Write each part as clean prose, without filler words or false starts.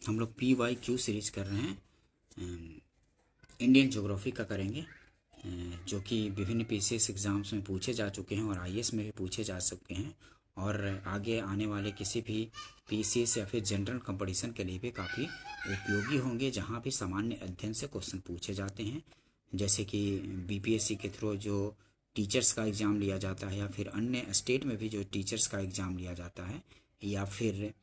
हम लोग PYQ series कर रहे हैं, इंडियन ज्योग्राफी का करेंगे, जो कि विभिन्न PCS एग्ज़ाम्स में पूछे जा चुके हैं और IAS में भी पूछे जा सकते हैं और आगे आने वाले किसी भी PCS या फिर जनरल कंपटीशन के लिए भी काफ़ी उपयोगी होंगे, जहां भी सामान्य अध्ययन से क्वेश्चन पूछे जाते हैं। जैसे कि BPSC के थ्रू जो टीचर्स का एग्ज़ाम लिया जाता है, या फिर अन्य स्टेट में भी जो टीचर्स का एग्ज़ाम लिया जाता है, या फिर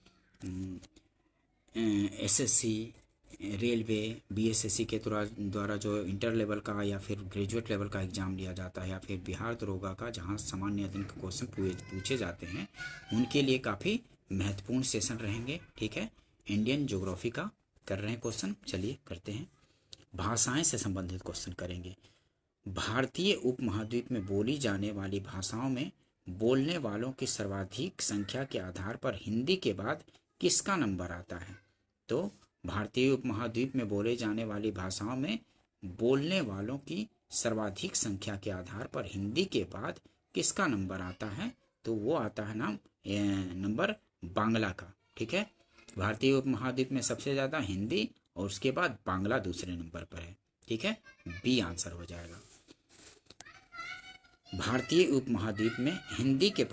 SSC, रेलवे, BSSC के द्वारा जो इंटर लेवल का या फिर ग्रेजुएट लेवल का एग्ज़ाम लिया जाता है, या फिर बिहार दरोगा का जहां सामान्य अध्ययन के क्वेश्चन पूछे जाते हैं, उनके लिए काफ़ी महत्वपूर्ण सेशन रहेंगे। ठीक है, इंडियन ज्योग्राफी का कर रहे हैं क्वेश्चन, चलिए करते हैं। भाषाएं से संबंधित क्वेश्चन करेंगे। भारतीय उपमहाद्वीप में बोली जाने वाली भाषाओं में बोलने वालों की सर्वाधिक संख्या के आधार पर हिंदी के बाद किसका नंबर आता है? तो भारतीय उपमहाद्वीप में बोले जाने वाली भाषाओं में बोलने वालों की सर्वाधिक संख्या के आधार पर हिंदी के बाद किसका नंबर आता है? तो वो आता है नंबर बांग्ला का। ठीक है, भारतीय उपमहाद्वीप में सबसे ज़्यादा हिंदी और उसके बाद बांग्ला दूसरे नंबर पर है। ठीक है, बी आंसर हो जाएगा। भारतीय उपमहाद्वीप में हिंदी के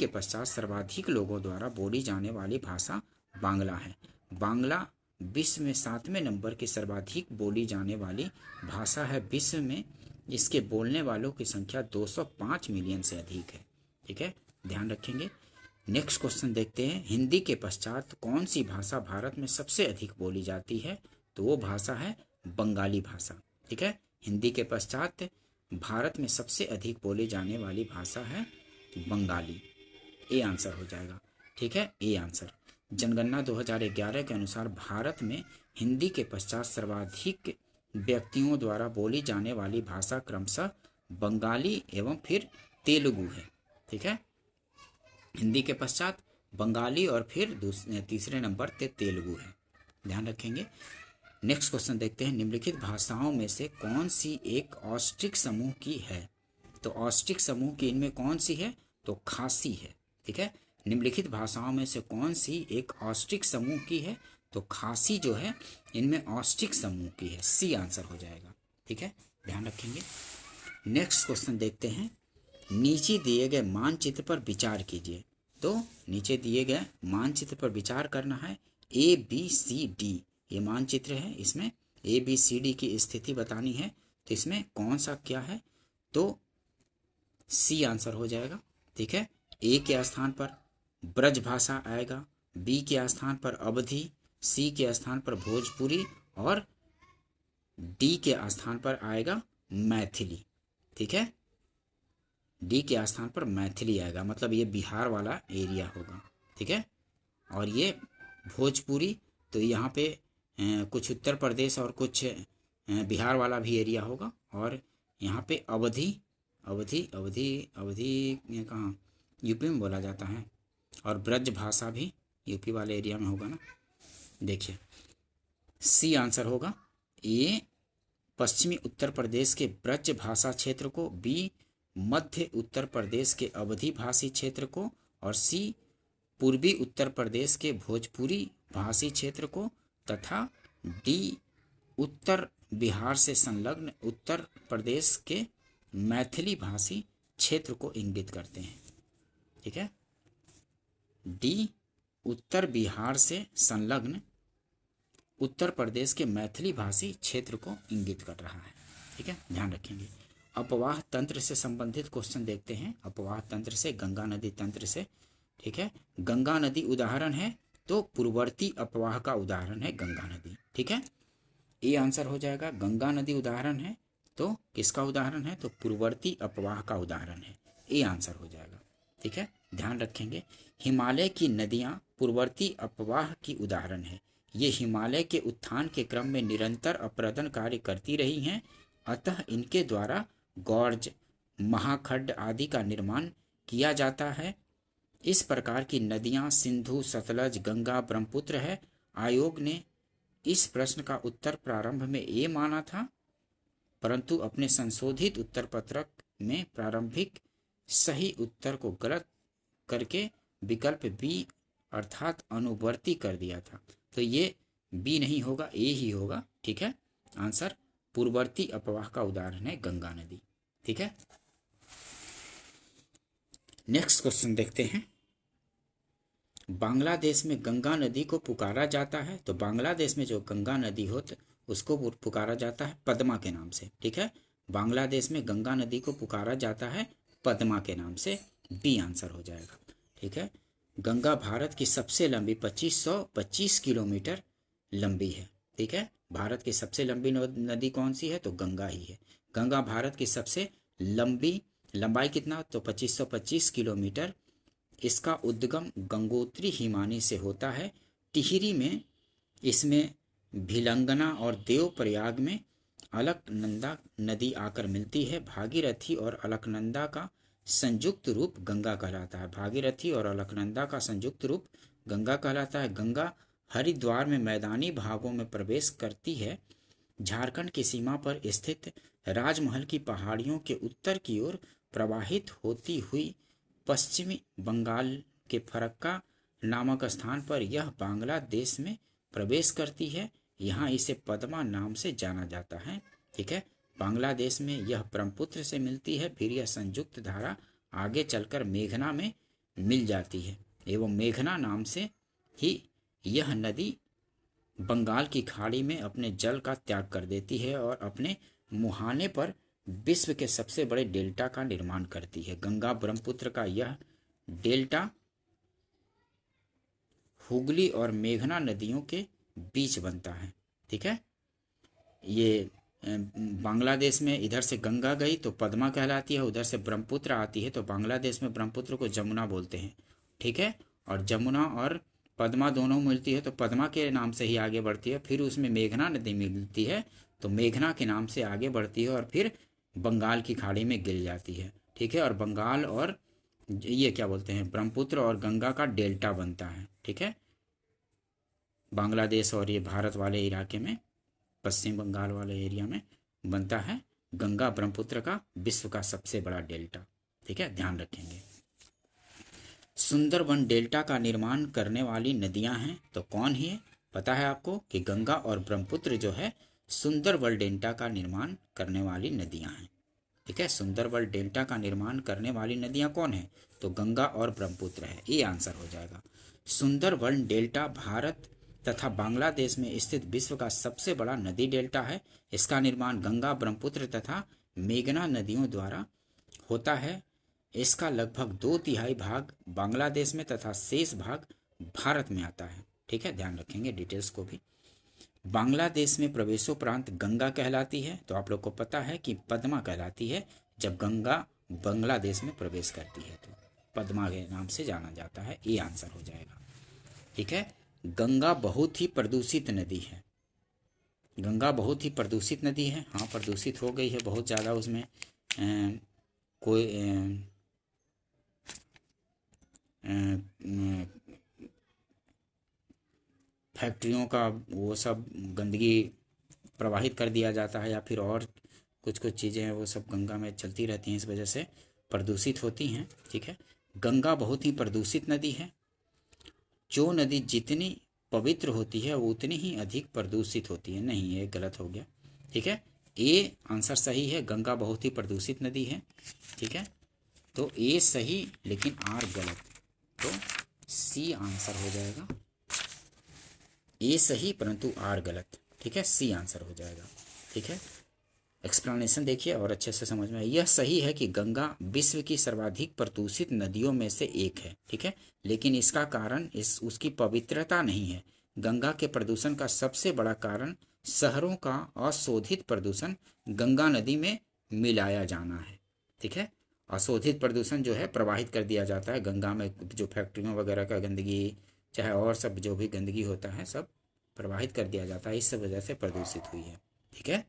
पश्चात सर्वाधिक लोगों द्वारा बोली जाने वाली भाषा बांग्ला है। बांग्ला विश्व में 7वें नंबर की सर्वाधिक बोली जाने वाली भाषा है विश्व में। इसके बोलने वालों की संख्या 205 मिलियन से अधिक है। ठीक है, ध्यान रखेंगे। नेक्स्ट क्वेश्चन देखते हैं। हिंदी के पश्चात कौन सी भाषा भारत में सबसे अधिक बोली जाती है? तो वो भाषा है बंगाली भाषा। ठीक है, हिंदी के पश्चात भारत में सबसे अधिक बोली जाने वाली भाषा है बंगाली। ए आंसर हो जाएगा। ठीक है, ए आंसर। जनगणना 2011 के अनुसार भारत में हिंदी के पश्चात सर्वाधिक व्यक्तियों द्वारा बोली जाने वाली भाषा क्रमशः बंगाली एवं फिर तेलुगु है। ठीक है, हिंदी के पश्चात बंगाली और फिर तीसरे नंबर पे तेलुगु है, ध्यान रखेंगे। नेक्स्ट क्वेश्चन देखते हैं। निम्नलिखित भाषाओं में से कौन सी एक ऑस्ट्रिक समूह की है? तो ऑस्ट्रिक समूह की इनमें कौन सी है? तो खासी है। ठीक है, निम्नलिखित भाषाओं में से कौन सी एक ऑस्ट्रिक समूह की है? तो खासी जो है इनमें ऑस्ट्रिक समूह की है। सी आंसर हो जाएगा। ठीक है, ध्यान रखेंगे। नेक्स्ट क्वेश्चन देखते हैं। नीचे दिए गए मानचित्र पर विचार कीजिए। तो नीचे दिए गए मानचित्र पर विचार करना है। ABCD ये मानचित्र है, इसमें ABCD की स्थिति बतानी है। तो इसमें कौन सा क्या है? तो सी आंसर हो जाएगा। ठीक है, ए के स्थान पर ब्रज भाषा आएगा, बी के स्थान पर अवधी, सी के स्थान पर भोजपुरी और डी के स्थान पर आएगा मैथिली। ठीक है, डी के स्थान पर मैथिली आएगा, मतलब ये बिहार वाला एरिया होगा। ठीक है, और ये भोजपुरी तो यहाँ पे कुछ उत्तर प्रदेश और कुछ बिहार वाला भी एरिया होगा। और यहाँ पे अवधी कहाँ यूपी में बोला जाता है, और ब्रज भाषा भी यूपी वाले एरिया में होगा ना। देखिए सी आंसर होगा। ए पश्चिमी उत्तर प्रदेश के ब्रज भाषा क्षेत्र को, बी मध्य उत्तर प्रदेश के अवधी भाषी क्षेत्र को, और सी पूर्वी उत्तर प्रदेश के भोजपुरी भाषी क्षेत्र को, तथा डी उत्तर बिहार से संलग्न उत्तर प्रदेश के मैथिली भाषी क्षेत्र को इंगित करते हैं। ठीक है, डी उत्तर बिहार से संलग्न उत्तर प्रदेश के मैथिली भाषी क्षेत्र को इंगित कर रहा है। ठीक है, ध्यान रखेंगे। अपवाह तंत्र से संबंधित क्वेश्चन देखते हैं। अपवाह तंत्र से, गंगा नदी तंत्र से। ठीक है, गंगा नदी उदाहरण है, तो पूर्ववर्ती अपवाह का उदाहरण है गंगा नदी। ठीक है, ये आंसर हो जाएगा। गंगा नदी उदाहरण है, तो किसका उदाहरण है? तो पूर्ववर्ती अपवाह का उदाहरण है। ये आंसर हो जाएगा। ठीक है, ध्यान रखेंगे। हिमालय की नदियां पूर्ववर्ती अपवाह की उदाहरण है। ये हिमालय के उत्थान के क्रम में निरंतर अप्रदन कार्य करती रही हैं, अतः इनके द्वारा गौर्ज, महाखड्ड आदि का निर्माण किया जाता है। इस प्रकार की नदियां सिंधु, सतलज, गंगा, ब्रह्मपुत्र है। आयोग ने इस प्रश्न का उत्तर प्रारंभ में ए माना था, परंतु अपने संशोधित उत्तर पत्रक में प्रारंभिक सही उत्तर को गलत करके विकल्प बी अर्थात अनुवर्ती कर दिया था। तो ये बी नहीं होगा, ए ही होगा। ठीक है, आंसर पूर्ववर्ती अपवाह का उदाहरण है गंगा नदी। ठीक है, नेक्स्ट क्वेश्चन देखते हैं। बांग्लादेश में गंगा नदी को पुकारा जाता है, तो बांग्लादेश में जो गंगा नदी हो उसको पुकारा जाता है पद्मा के नाम से। ठीक है, बांग्लादेश में गंगा नदी को पुकारा जाता है पद्मा के नाम से, बी आंसर हो जाएगा। ठीक है, गंगा भारत की सबसे लंबी 2525 किलोमीटर लंबी है। ठीक है, भारत की सबसे लंबी नदी कौन सी है, तो गंगा ही है। गंगा भारत की सबसे लंबाई कितना, तो 2525 किलोमीटर। इसका उद्गम गंगोत्री हिमानी से होता है। टिहरी में इसमें भिलंगना और देवप्रयाग में अलकनंदा नदी आकर मिलती है। भागीरथी और अलकनंदा का संयुक्त रूप गंगा कहलाता है। भागीरथी और अलकनंदा का संयुक्त रूप गंगा कहलाता है। गंगा हरिद्वार में मैदानी भागों में प्रवेश करती है। झारखंड की सीमा पर स्थित राजमहल की पहाड़ियों के उत्तर की ओर प्रवाहित होती हुई पश्चिमी बंगाल के फरक्का नामक स्थान पर यह बांग्लादेश में प्रवेश करती है। यहाँ इसे पद्मा नाम से जाना जाता है। ठीक है, बांग्लादेश में यह ब्रह्मपुत्र से मिलती है, फिर यह संयुक्त धारा आगे चलकर मेघना में मिल जाती है एवं मेघना नाम से ही यह नदी बंगाल की खाड़ी में अपने जल का त्याग कर देती है और अपने मुहाने पर विश्व के सबसे बड़े डेल्टा का निर्माण करती है। गंगा ब्रह्मपुत्र का यह डेल्टा हुगली और मेघना नदियों के बीच बनता है। ठीक है, ये बांग्लादेश में इधर से गंगा गई तो पद्मा कहलाती है, उधर से ब्रह्मपुत्र आती है तो बांग्लादेश में ब्रह्मपुत्र को जमुना बोलते हैं। ठीक है, और जमुना और पद्मा दोनों मिलती है तो पद्मा के नाम से ही आगे बढ़ती है। फिर उसमें मेघना नदी मिलती है तो मेघना के नाम से आगे बढ़ती है और फिर बंगाल की खाड़ी में गिर जाती है। ठीक है, और बंगाल और ये क्या बोलते हैं, ब्रह्मपुत्र और गंगा का डेल्टा बनता है। ठीक है, बांग्लादेश और ये भारत वाले इलाके में, पश्चिम बंगाल वाले एरिया में बनता है गंगा ब्रह्मपुत्र का विश्व का सबसे बड़ा डेल्टा। ठीक है, ध्यान रखेंगे। सुंदरबन डेल्टा का निर्माण करने वाली नदियां हैं तो कौन है, पता है आपको कि गंगा और ब्रह्मपुत्र जो है सुंदरबन डेल्टा का निर्माण करने वाली नदियां हैं। ठीक है, सुंदरबन डेल्टा का निर्माण करने वाली नदियां कौन है, तो गंगा और ब्रह्मपुत्र है, ये आंसर हो जाएगा। सुंदरबन डेल्टा भारत तथा बांग्लादेश में स्थित विश्व का सबसे बड़ा नदी डेल्टा है। इसका निर्माण गंगा, ब्रह्मपुत्र तथा मेघना नदियों द्वारा होता है। इसका लगभग 2/3 भाग बांग्लादेश में तथा शेष भाग भारत में आता है। ठीक है, ध्यान रखेंगे डिटेल्स को भी। बांग्लादेश में प्रवेशोपरांत गंगा कहलाती है, तो आप लोग को पता है कि पद्मा कहलाती है। जब गंगा बांग्लादेश में प्रवेश करती है तो पद्मा के नाम से जाना जाता है, ये आंसर हो जाएगा। ठीक है, गंगा बहुत ही प्रदूषित नदी है। गंगा बहुत ही प्रदूषित नदी है, हाँ प्रदूषित हो गई है बहुत ज़्यादा। उसमें कोई फैक्ट्रियों का वो सब गंदगी प्रवाहित कर दिया जाता है या फिर और कुछ कुछ चीज़ें हैं वो सब गंगा में चलती रहती हैं, इस वजह से प्रदूषित होती हैं। ठीक है, गंगा बहुत ही प्रदूषित नदी है। जो नदी जितनी पवित्र होती है वो उतनी ही अधिक प्रदूषित होती है। नहीं, ये गलत हो गया। ठीक है, ए आंसर सही है, गंगा बहुत ही प्रदूषित नदी है। ठीक है, तो ए सही लेकिन आर गलत, तो सी आंसर हो जाएगा। ए सही परंतु आर गलत। ठीक है, सी आंसर हो जाएगा। ठीक है, एक्सप्लेनेशन देखिए और अच्छे से समझ में आए। यह सही है कि गंगा विश्व की सर्वाधिक प्रदूषित नदियों में से एक है। ठीक है, लेकिन इसका कारण उसकी पवित्रता नहीं है। गंगा के प्रदूषण का सबसे बड़ा कारण शहरों का अशोधित प्रदूषण गंगा नदी में मिलाया जाना है। ठीक है, अशोधित प्रदूषण जो है प्रवाहित कर दिया जाता है गंगा में, जो फैक्ट्रियों वगैरह का गंदगी चाहे और सब जो भी गंदगी होता है सब प्रवाहित कर दिया जाता है, इस वजह से प्रदूषित हुई है। ठीक है,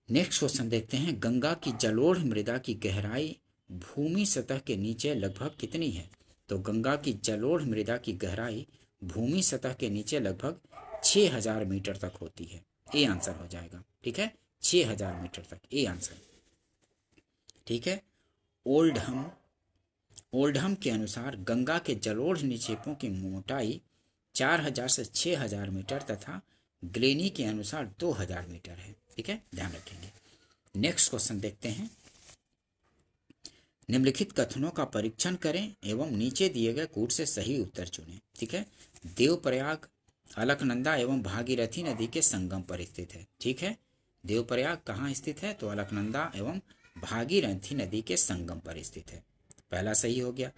नेक्स्ट क्वेश्चन देखते हैं। गंगा की जलोढ़ मृदा की गहराई भूमि सतह के नीचे लगभग कितनी है, तो गंगा की जलोढ़ मृदा की गहराई भूमि सतह के नीचे लगभग 6000 मीटर तक होती है, ये आंसर हो जाएगा। ठीक है, 6000 मीटर तक, ये आंसर। ठीक है, ओल्डहम ओल्डहम के अनुसार गंगा के जलोढ़ निक्षेपों की मोटाई 4000 से 6000 मीटर तथा ग्लेनी के अनुसार 2000 मीटर है। ठीक है, ध्यान रखेंगे। नेक्स्ट क्वेश्चन देखते हैं। निम्नलिखित कथनों का परीक्षण करें एवं नीचे दिए गए कूट से सही उत्तर चुनें। ठीक है, देवप्रयाग अलकनंदा एवं भागीरथी नदी के संगम पर स्थित है। ठीक है, देवप्रयाग कहाँ स्थित है? तो अलकनंदा एवं भागीरथी नदी के संगम पर स्थित है। पहला सही हो गया।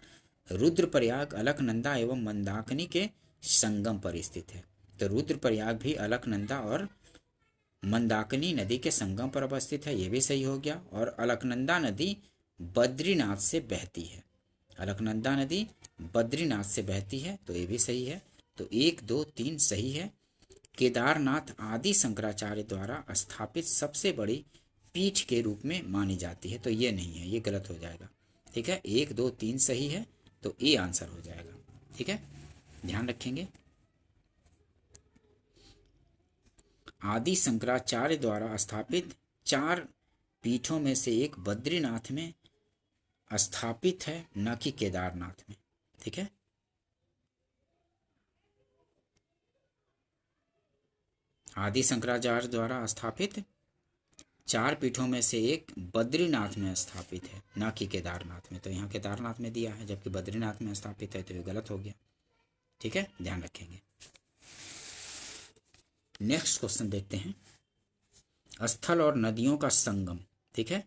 रुद्रप्रयाग अलकनंदा एवं मंदाकिनी के संगम पर स्थित है। तो रुद्रप्रयाग भी अलकनंदा और मंदाकिनी नदी के संगम पर अवस्थित है, ये भी सही हो गया। और अलकनंदा नदी बद्रीनाथ से बहती है। अलकनंदा नदी बद्रीनाथ से बहती है, तो ये भी सही है। तो 1, 2, 3 सही है। केदारनाथ आदि शंकराचार्य द्वारा स्थापित सबसे बड़ी पीठ के रूप में मानी जाती है, तो ये नहीं है, ये गलत हो जाएगा। ठीक है, 1, 2, 3 सही है, तो ए आंसर हो जाएगा। ठीक है, ध्यान रखेंगे। आदि शंकराचार्य द्वारा स्थापित 4 पीठों में से एक बद्रीनाथ में स्थापित है, न कि केदारनाथ में। ठीक है, आदि शंकराचार्य द्वारा स्थापित 4 पीठों में से एक बद्रीनाथ में स्थापित है, न कि केदारनाथ में। तो यहाँ केदारनाथ में दिया है, जबकि बद्रीनाथ में स्थापित है, तो ये गलत हो गया। ठीक है, ध्यान रखेंगे। नेक्स्ट क्वेश्चन देखते हैं। स्थल और नदियों का संगम। ठीक है,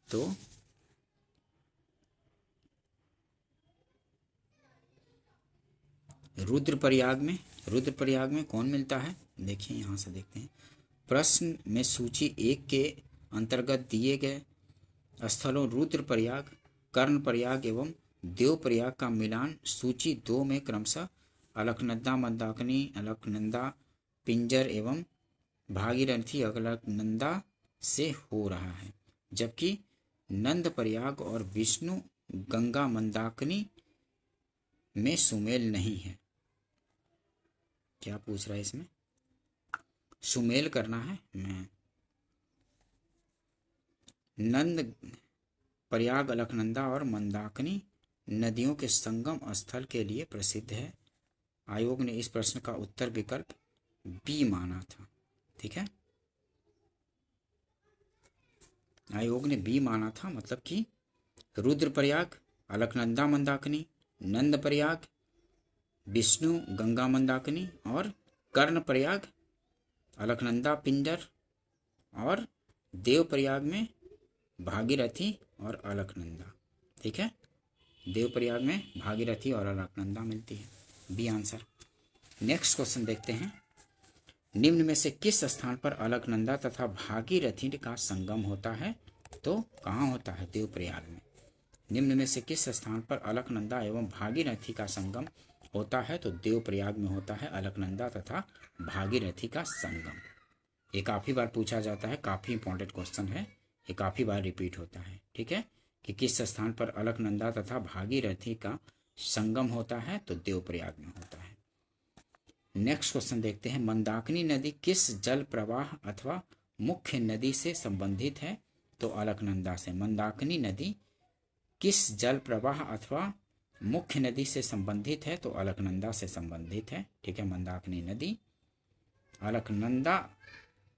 तो रुद्रप्रयाग में कौन मिलता है? देखिए, यहाँ से देखते हैं। प्रश्न में सूची 1 के अंतर्गत दिए गए स्थलों रुद्रप्रयाग, कर्णप्रयाग एवं देवप्रयाग का मिलान सूची 2 में क्रमशः अलकनंदा, मंदाकिनी, अलकनंदा, पिंजर एवं भागीरथी अलकनंदा से हो रहा है, जबकि नंदप्रयाग और विष्णु गंगा मंदाकिनी में सुमेल नहीं है। क्या पूछ रहा है इसमें? सुमेल करना है। मैं नंद प्रयाग अलकनंदा और मंदाकिनी नदियों के संगम स्थल के लिए प्रसिद्ध है। आयोग ने इस प्रश्न का उत्तर विकल्प बी माना था। ठीक है, आयोग ने बी माना था, मतलब कि रुद्रप्रयाग अलकनंदा मंदाकिनी, नंदप्रयाग विष्णु गंगा मंदाकिनी और कर्णप्रयाग अलकनंदा पिंजर और देवप्रयाग में भागीरथी और अलकनंदा। ठीक है, देवप्रयाग में भागीरथी और अलकनंदा मिलती है, बी आंसर। नेक्स्ट क्वेश्चन देखते हैं। निम्न में से किस स्थान पर अलकनंदा तथा भागीरथी का संगम होता है? तो कहाँ होता है? देवप्रयाग में। निम्न में से किस स्थान पर अलकनंदा एवं भागीरथी का संगम होता है? तो देवप्रयाग में होता है अलकनंदा तथा भागीरथी का संगम। ये काफ़ी बार पूछा जाता है, काफ़ी इंपॉर्टेंट क्वेश्चन है, ये काफ़ी बार रिपीट होता है। ठीक है, कि किस स्थान पर अलकनंदा तथा भागीरथी का संगम होता है? तो देवप्रयाग में होता है। नेक्स्ट क्वेश्चन देखते हैं। मंदाकिनी नदी किस जल प्रवाह अथवा मुख्य नदी से संबंधित है? तो अलकनंदा से। मंदाकिनी नदी किस जल प्रवाह अथवा मुख्य नदी से संबंधित है? तो अलकनंदा से संबंधित है। ठीक है, मंदाकिनी नदी अलकनंदा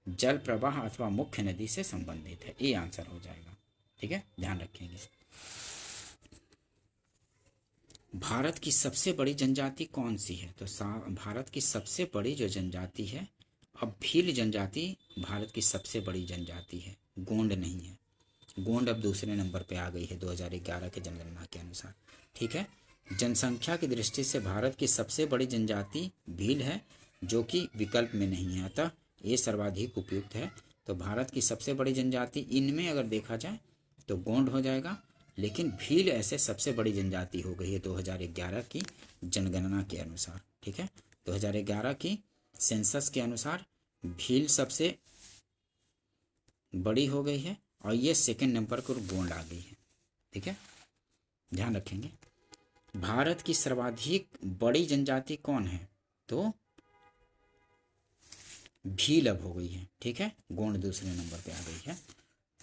जल प्रवाह अथवा मुख्य नदी से संबंधित है, ये आंसर हो जाएगा। ठीक है, ध्यान रखेंगे। भारत की सबसे बड़ी जनजाति कौन सी है? तो भारत की सबसे बड़ी जो जनजाति है, अब भील जनजाति भारत की सबसे बड़ी जनजाति है, गोंड नहीं है। गोंड अब दूसरे नंबर पे आ गई है 2011 के जनगणना के अनुसार। ठीक है, जनसंख्या की दृष्टि से भारत की सबसे बड़ी जनजाति भील है, जो कि विकल्प में नहीं है, अतः ये सर्वाधिक उपयुक्त है। तो भारत की सबसे बड़ी जनजाति इनमें अगर देखा जाए तो गोंड हो जाएगा, लेकिन भील ऐसे सबसे बड़ी जनजाति हो गई है 2011 की जनगणना के अनुसार। ठीक है, 2011 की सेंसस के अनुसार भील सबसे बड़ी हो गई है और ये सेकंड नंबर पर गोंड आ गई है। ठीक है, ध्यान रखेंगे। भारत की सर्वाधिक बड़ी जनजाति कौन है? तो भील अब हो गई है। ठीक है, गोंड दूसरे नंबर पे आ गई है।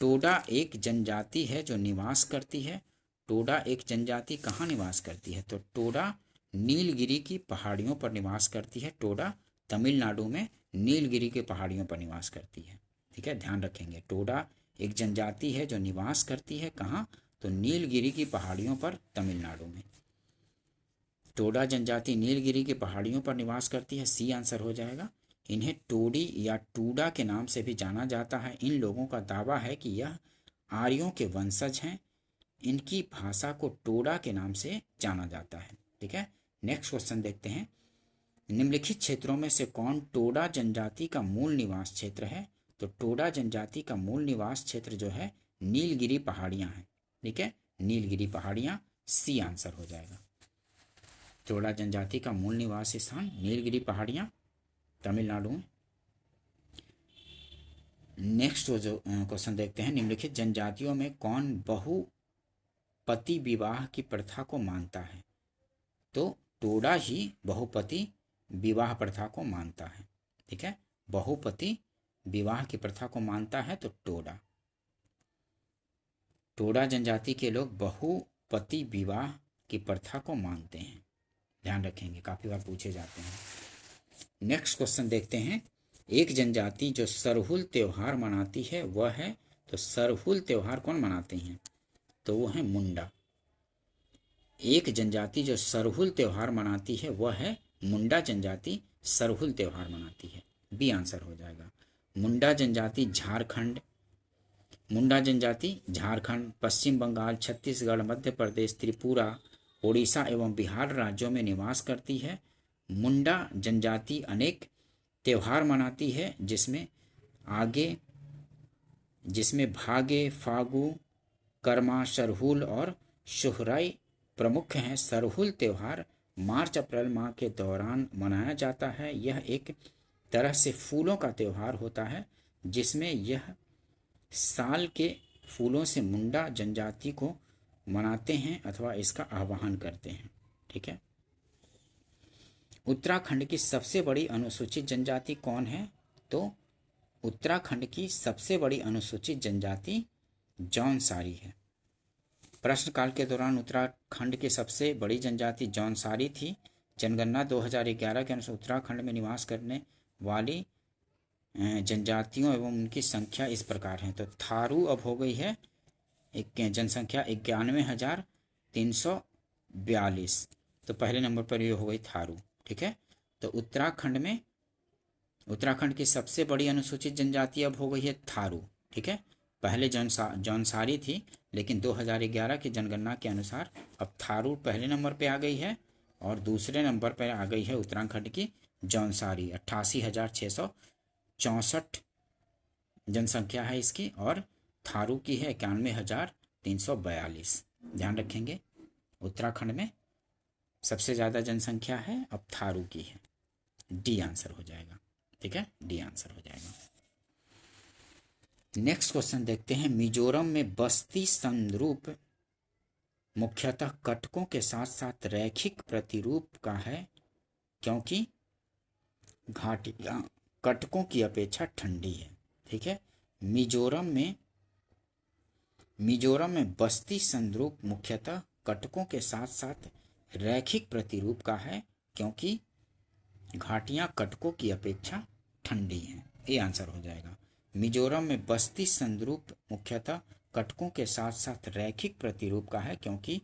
टोडा एक जनजाति है जो निवास करती है। टोडा एक जनजाति कहाँ निवास करती है? तो टोडा नीलगिरी की पहाड़ियों पर निवास करती है। टोडा तमिलनाडु में नीलगिरी की पहाड़ियों पर निवास करती है। ठीक है, ध्यान रखेंगे। टोडा एक जनजाति है जो निवास करती है कहाँ? तो नीलगिरी की पहाड़ियों पर, तमिलनाडु में। टोडा जनजाति नीलगिरी की पहाड़ियों पर निवास करती है, सी आंसर हो जाएगा। इन्हें टोडी या टूडा के नाम से भी जाना जाता है। इन लोगों का दावा है कि यह आर्यों के वंशज हैं। इनकी भाषा को टोडा के नाम से जाना जाता है। ठीक है, नेक्स्ट क्वेश्चन देखते हैं। निम्नलिखित क्षेत्रों में से कौन टोडा जनजाति का मूल निवास क्षेत्र है? तो टोडा जनजाति का मूल निवास क्षेत्र जो है नीलगिरी पहाड़ियां हैं। ठीक है, नीलगिरी पहाड़ियां, सी आंसर हो जाएगा। टोडा जनजाति का मूल निवास स्थान नीलगिरी पहाड़ियां, तमिलनाडु में। नेक्स्ट जो क्वेश्चन देखते हैं। निम्नलिखित जनजातियों में कौन बहुपति विवाह की प्रथा को मानता है? तो टोडा ही बहुपति विवाह प्रथा को मानता है। ठीक है, बहुपति विवाह की प्रथा को मानता है तो टोडा। टोडा जनजाति के लोग बहुपति विवाह की प्रथा को मानते हैं। ध्यान रखेंगे, काफी बार पूछे जाते हैं। नेक्स्ट क्वेश्चन देखते हैं। एक जनजाति जो सरहुल त्योहार मनाती है वह है? तो सरहुल त्योहार कौन मनाते हैं? तो वो है मुंडा। एक जनजाति जो सरहुल त्योहार मनाती है वह है मुंडा जनजाति, सरहुल त्योहार मनाती है, बी आंसर हो जाएगा। मुंडा जनजाति झारखंड, मुंडा जनजाति झारखंड, पश्चिम बंगाल, छत्तीसगढ़, मध्य प्रदेश, त्रिपुरा, ओडिशा एवं बिहार राज्यों में निवास करती है। मुंडा जनजाति अनेक त्योहार मनाती है जिसमें भागे, फागु, कर्मा, सरहुल और सोहराई प्रमुख हैं। सरहुल त्योहार मार्च अप्रैल माह के दौरान मनाया जाता है। यह एक तरह से फूलों का त्योहार होता है जिसमें यह साल के फूलों से मुंडा जनजाति को मनाते हैं अथवा इसका आह्वान करते हैं। ठीक है, उत्तराखंड की सबसे बड़ी अनुसूचित जनजाति कौन है? तो उत्तराखंड की सबसे बड़ी अनुसूचित जनजाति जौनसारी है। प्रश्नकाल के दौरान उत्तराखंड की सबसे बड़ी जनजाति जौनसारी थी। जनगणना 2011 के अनुसार उत्तराखंड में निवास करने वाली जनजातियों एवं उनकी संख्या इस प्रकार है। तो थारू अब हो गई है जनसंख्या 91,342, तो पहले नंबर पर ये हो गई थारू। ठीक है, तो उत्तराखंड की सबसे बड़ी अनुसूचित जनजाति अब हो गई है थारू। ठीक है, पहले जौनसारी थी, लेकिन 2011 की जनगणना के अनुसार अब थारू पहले नंबर पे आ गई है और दूसरे नंबर पर आ गई है उत्तराखंड की जौनसारी। 88,664 जनसंख्या है इसकी और थारू की है 91,342। ध्यान रखेंगे, उत्तराखंड में सबसे ज़्यादा जनसंख्या है, अब थारू की है, डी आंसर हो जाएगा। ठीक है, डी आंसर हो जाएगा। नेक्स्ट क्वेश्चन देखते हैं। मिजोरम में बस्ती संरूप मुख्यतः कटकों के साथ साथ रैखिक प्रतिरूप का है क्योंकि घाटियां कटकों की अपेक्षा ठंडी है। ठीक है, मिजोरम में बस्ती संरूप मुख्यतः कटकों के साथ साथ रैखिक प्रतिरूप का है क्योंकि घाटियां कटकों की अपेक्षा ठंडी हैं, ये आंसर हो जाएगा। मिजोरम में बस्ती संरूप मुख्यतः कटकों के साथ साथ रैखिक प्रतिरूप का है क्योंकि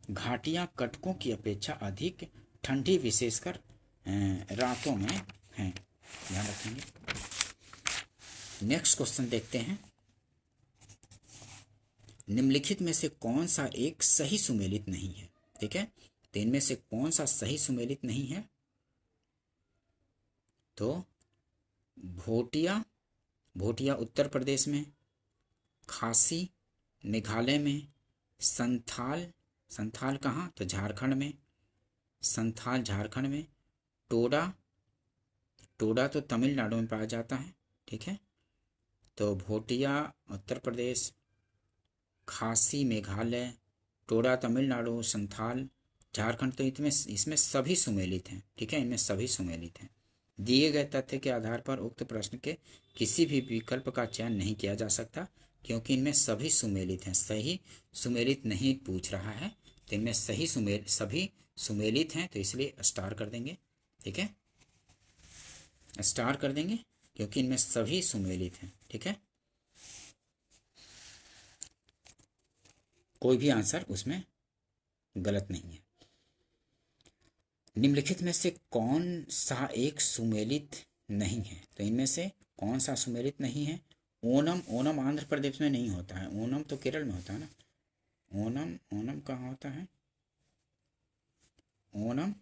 घाटियां कटकों की अपेक्षा अधिक ठंडी, विशेषकर रातों में हैं। ध्यान रखेंगे। नेक्स्ट क्वेश्चन देखते हैं। निम्नलिखित में से कौन सा एक सही सुमेलित नहीं है? ठीक है, तो इनमें से कौन सा सही सुमेलित नहीं है? तो भोटिया उत्तर प्रदेश में, खासी मेघालय में, संथाल कहाँ? तो झारखंड में, संथाल झारखंड में, टोडा तो तमिलनाडु में पाया जाता है। ठीक है, तो भोटिया उत्तर प्रदेश, खासी मेघालय, टोडा तमिलनाडु, संथाल झारखंड, तो इसमें सभी सुमेलित हैं। ठीक है, इनमें सभी सुमेलित हैं। दिए गए तथ्य के आधार पर उक्त प्रश्न के किसी भी विकल्प का चयन नहीं किया जा सकता क्योंकि इनमें सभी सुमेलित हैं। सही सुमेलित नहीं पूछ रहा है, तो इनमें सभी सुमेलित हैं, तो इसलिए स्टार कर देंगे। ठीक है, स्टार कर देंगे क्योंकि इनमें सभी सुमेलित हैं। ठीक है, कोई भी आंसर उसमें गलत नहीं है। निम्नलिखित में से कौन सा एक सुमेलित नहीं है? तो इनमें से कौन सा सुमेलित नहीं है? ओणम, ओणम आंध्र प्रदेश में नहीं होता है, ओणम तो केरल में होता है ना। ओणम, ओणम कहाँ होता है? ओणम,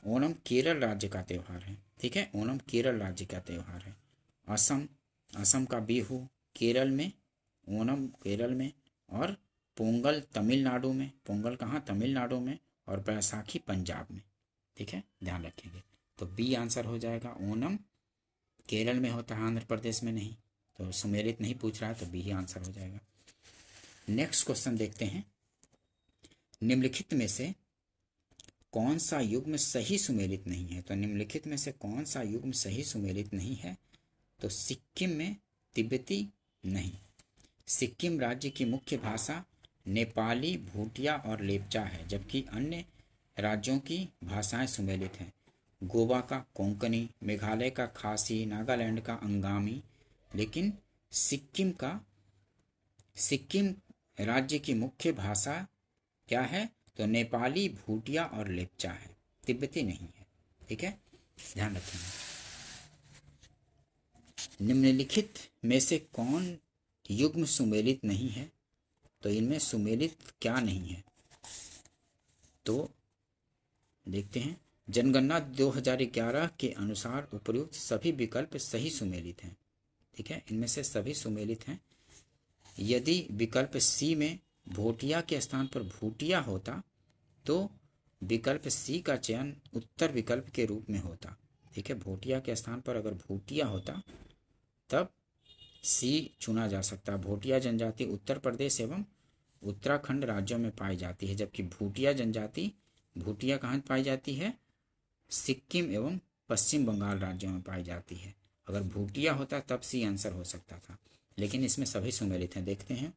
ओणम केरल राज्य का त्यौहार है। ठीक है, ओणम केरल राज्य का त्यौहार है। असम, असम का बिहू केरल में, ओणम केरल में, और पोंगल तमिलनाडु में। पोंगल कहाँ? तमिलनाडु में। और बैसाखी पंजाब में। ठीक है, ध्यान रखेंगे। तो बी आंसर हो जाएगा। ओणम केरल में होता है, आंध्र प्रदेश में नहीं, तो सुमेलित नहीं पूछ रहा है, तो बी ही आंसर हो जाएगा। नेक्स्ट क्वेश्चन देखते हैं। निम्नलिखित में से कौन सा युग्म सही सुमेलित नहीं है? तो निम्नलिखित में से कौन सा युग्म सही सुमेलित नहीं है? तो सिक्किम में तिब्बती नहीं। सिक्किम राज्य की मुख्य भाषा नेपाली, भूटिया और लेप्चा है, जबकि अन्य राज्यों की भाषाएं सुमेलित हैं। गोवा का कोंकणी, मेघालय का खासी, नागालैंड का अंगामी। लेकिन सिक्किम राज्य की मुख्य भाषा क्या है? तो नेपाली, भूटिया और लेप्चा है, तिब्बती नहीं है। ठीक है, ध्यान रखेंगे। निम्नलिखित में से कौन युग्म सुमेलित नहीं है? तो इनमें सुमेलित क्या नहीं है? तो देखते हैं। जनगणना 2011 के अनुसार उपर्युक्त सभी विकल्प सही सुमेलित हैं। ठीक है, इनमें से सभी सुमेलित हैं। यदि विकल्प सी में भोटिया के स्थान पर भूटिया होता तो विकल्प सी का चयन उत्तर विकल्प के रूप में होता। ठीक है, भोटिया के स्थान पर अगर भूटिया होता तब सी चुना जा सकता। भोटिया जनजाति उत्तर प्रदेश एवं उत्तराखंड राज्यों में पाई जाती है, जबकि भूटिया जनजाति, भूटिया कहाँ पाई जाती है? सिक्किम एवं पश्चिम बंगाल राज्यों में पाई जाती है। अगर भूटिया होता तब सी आंसर हो सकता था, लेकिन इसमें सभी सुमेलित हैं। देखते हैं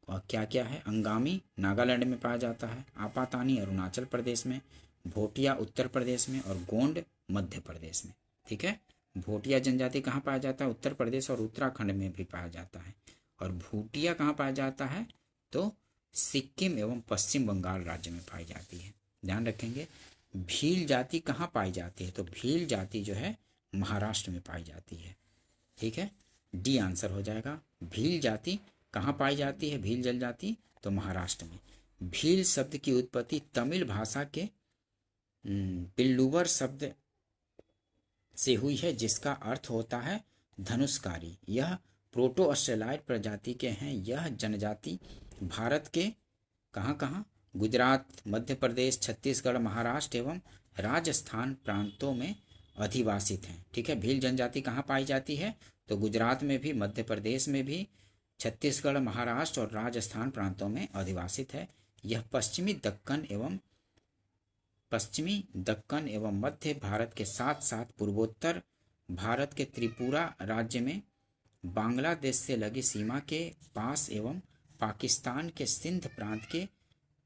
और क्या क्या है। अंगामी नागालैंड में पाया जाता है, आपातानी अरुणाचल प्रदेश में, भोटिया उत्तर प्रदेश में और गोंड मध्य प्रदेश में। ठीक है, भोटिया जनजाति कहाँ पाया जाता है? उत्तर प्रदेश और उत्तराखंड में भी पाया जाता है। और भूटिया कहाँ पाया जाता है? तो सिक्किम एवं पश्चिम बंगाल राज्य में पाई जाती है। ध्यान रखेंगे। भील जाति कहाँ पाई जाती है? तो भील जाति जो है महाराष्ट्र में पाई जाती है। ठीक है, डी आंसर हो जाएगा। भील जाति कहाँ पाई जाती है? भील जनजाति तो महाराष्ट्र में। भील शब्द की उत्पत्ति तमिल भाषा के पिल्लुवर शब्द से हुई है, जिसका अर्थ होता है धनुषकारी। यह प्रोटो ऑस्ट्रेलाइड प्रजाति के हैं। यह जनजाति भारत के कहाँ गुजरात, मध्य प्रदेश, छत्तीसगढ़, महाराष्ट्र एवं राजस्थान प्रांतों में अधिवासित हैं। ठीक है, भील जनजाति कहाँ पाई जाती है? तो गुजरात में भी, मध्य प्रदेश में भी, छत्तीसगढ़, महाराष्ट्र और राजस्थान प्रांतों में अधिवासित है। यह पश्चिमी दक्कन एवं मध्य भारत के साथ साथ पूर्वोत्तर भारत के त्रिपुरा राज्य में, बांग्लादेश से लगी सीमा के पास एवं पाकिस्तान के सिंध प्रांत के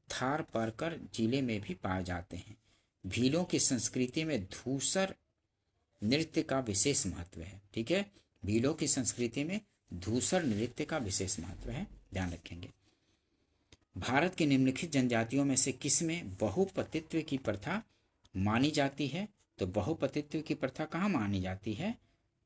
थार पारकर जिले में भी पाए जाते हैं। भीलों की संस्कृति में धूसर नृत्य का विशेष महत्व है। ठीक है, भीलों की संस्कृति में धूसर नृत्य का विशेष महत्व है, ध्यान रखेंगे। भारत की निम्नलिखित जनजातियों में से किसमें बहुपतित्व की प्रथा मानी जाती है? तो बहुपतित्व की प्रथा कहाँ मानी जाती है?